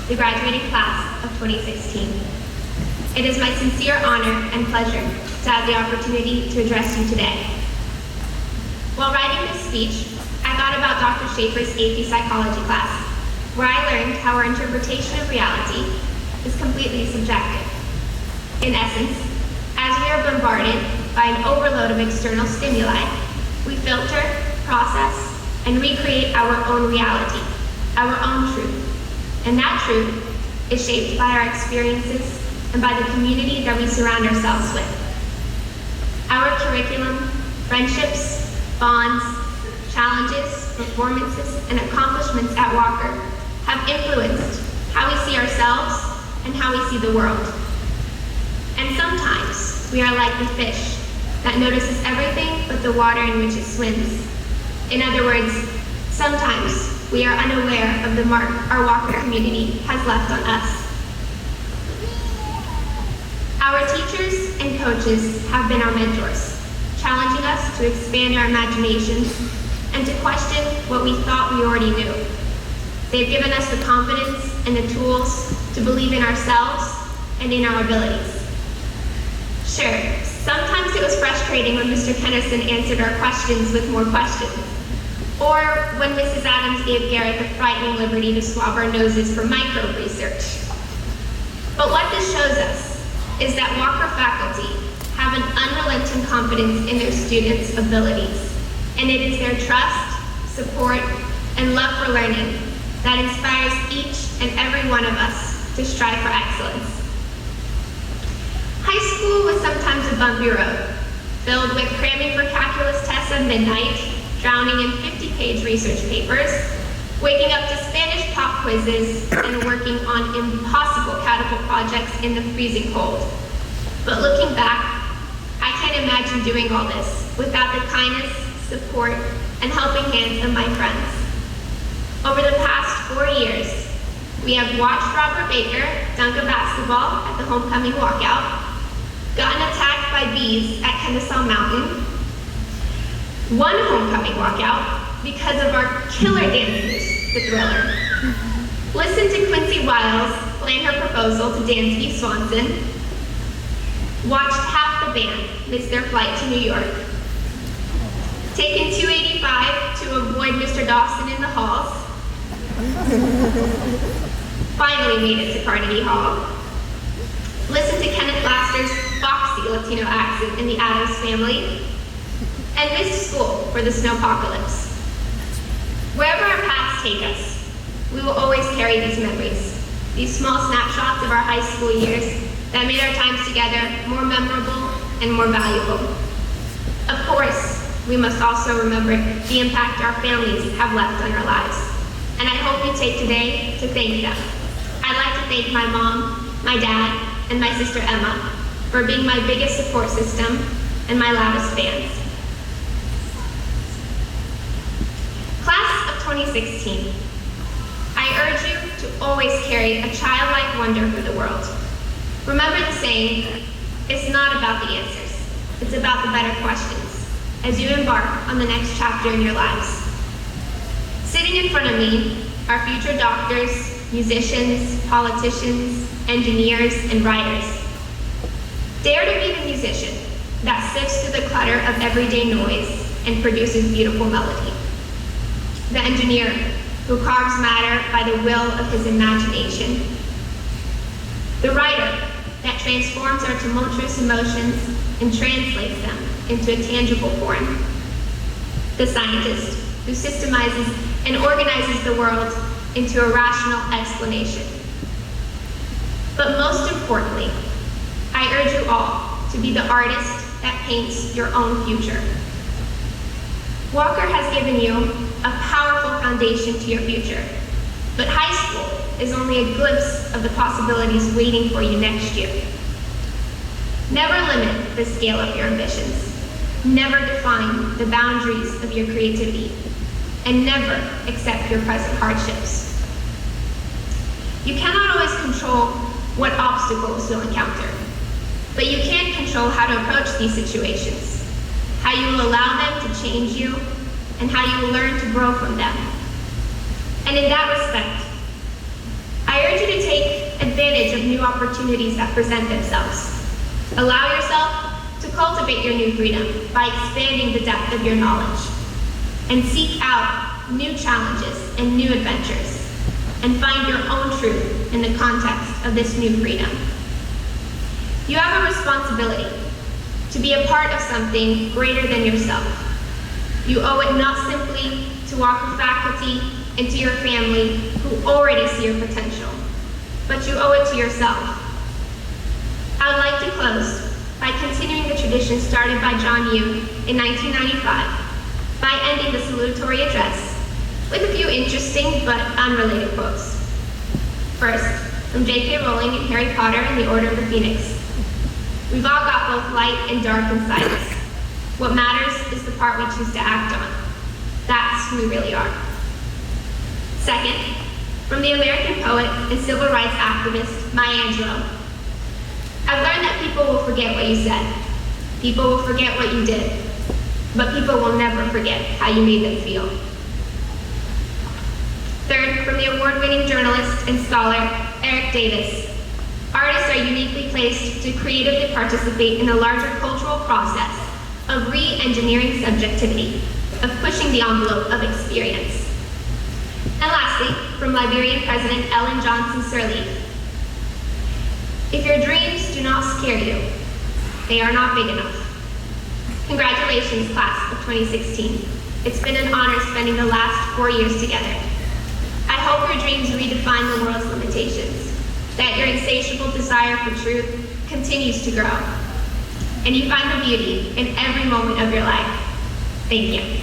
the graduating class of 2016. It is my sincere honor and pleasure to have the opportunity to address you today. While writing this speech, I thought about Dr. Schaefer's AP Psychology class, where I learned how our interpretation of reality is completely subjective. In essence, as we are bombarded by an overload of external stimuli, we filter, process, and recreate our own reality, our own truth. And that truth is shaped by our experiences and by the community that we surround ourselves with. Our curriculum, friendships, bonds, challenges, performances, and accomplishments at Walker have influenced how we see ourselves and how we see the world. And sometimes we are like the fish that notices everything but the water in which it swims. In other words, sometimes we are unaware of the mark our Walker community has left on us. Our teachers and coaches have been our mentors, challenging us to expand our imaginations and to question what we thought we already knew. They've given us the confidence and the tools to believe in ourselves and in our abilities. Sure, sometimes it was frustrating when Mr. Kennison answered our questions with more questions, or when Mrs. Adams gave Garrett the frightening liberty to swab our noses for microbe research. But what this shows us is that Walker faculty have an unrelenting confidence in their students' abilities, and it is their trust, support, and love for learning that inspires each and every one of us to strive for excellence. High school was sometimes a bumpy road, filled with cramming for calculus tests at midnight, drowning in 50-page research papers, waking up to Spanish pop quizzes, and working on impossible catapult projects in the freezing cold. But looking back, I can't imagine doing all this without the kindness, support, and helping hands of my friends. Over the past 4 years, we have watched Robert Baker dunk a basketball at the homecoming walkout, gotten attacked by bees at Kennesaw Mountain, won homecoming walkout because of our killer dancers, the Thriller, listened to Quincy Wiles plan her proposal to Dansby Swanson, watched half the band miss their flight to New York, taken 285 to avoid Mr. Dawson in the halls, finally made it to Carnegie Hall, listened to Kenneth Laster's foxy Latino accent in The Addams Family, and missed school for the snowpocalypse. Wherever our paths take us, we will always carry these memories, these small snapshots of our high school years that made our times together more memorable and more valuable. Of course, we must also remember the impact our families have left on our lives, and I hope you take today to thank them. I'd like to thank my mom, my dad, and my sister Emma for being my biggest support system and my loudest fans. Class of 2016, I urge you to always carry a childlike wonder for the world. Remember the saying, it's not about the answers, it's about the better questions, as you embark on the next chapter in your lives. Sitting in front of me are future doctors, musicians, politicians, engineers, and writers. Dare to be the musician that sifts through the clutter of everyday noise and produces beautiful melody. The engineer who carves matter by the will of his imagination. The writer that transforms our tumultuous emotions and translates them into a tangible form. The scientist who systemizes and organizes the world into a rational explanation. But most importantly, I urge you all to be the artist that paints your own future. Walker has given you a powerful foundation to your future, but high school is only a glimpse of the possibilities waiting for you next year. Never limit the scale of your ambitions. Never define the boundaries of your creativity, and never accept your present hardships. You cannot always control what obstacles you'll encounter, but you can control how to approach these situations, how you will allow them to change you, and how you will learn to grow from them. And in that respect, I I urge you to take advantage of new opportunities that present themselves. Allow yourself to cultivate your new freedom by expanding the depth of your knowledge. And seek out new challenges and new adventures. And find your own truth in the context of this new freedom. You have a responsibility to be a part of something greater than yourself. You owe it not simply to Walker faculty and to your family who already see your potential, but you owe it to yourself. I would like to close by continuing the tradition started by John Yoo in 1995 by ending the salutatory address with a few interesting but unrelated quotes. First, from J.K. Rowling in Harry Potter and the Order of the Phoenix. We've all got both light and dark inside us. What matters is the part we choose to act on. That's who we really are. Second, from the American poet and civil rights activist, Maya Angelou. I've learned that people will forget what you said. People will forget what you did. But people will never forget how you made them feel. Third, from the award-winning journalist and scholar, Eric Davis. Artists are uniquely placed to creatively participate in the larger cultural process of re-engineering subjectivity, of pushing the envelope of experience. And lastly, from Liberian President Ellen Johnson Sirleaf. If your dreams do not scare you, they are not big enough. Congratulations, class of 2016. It's been an honor spending the last 4 years together. I hope your dreams redefine the world's limitations, that your insatiable desire for truth continues to grow, and you find the beauty in every moment of your life. Thank you.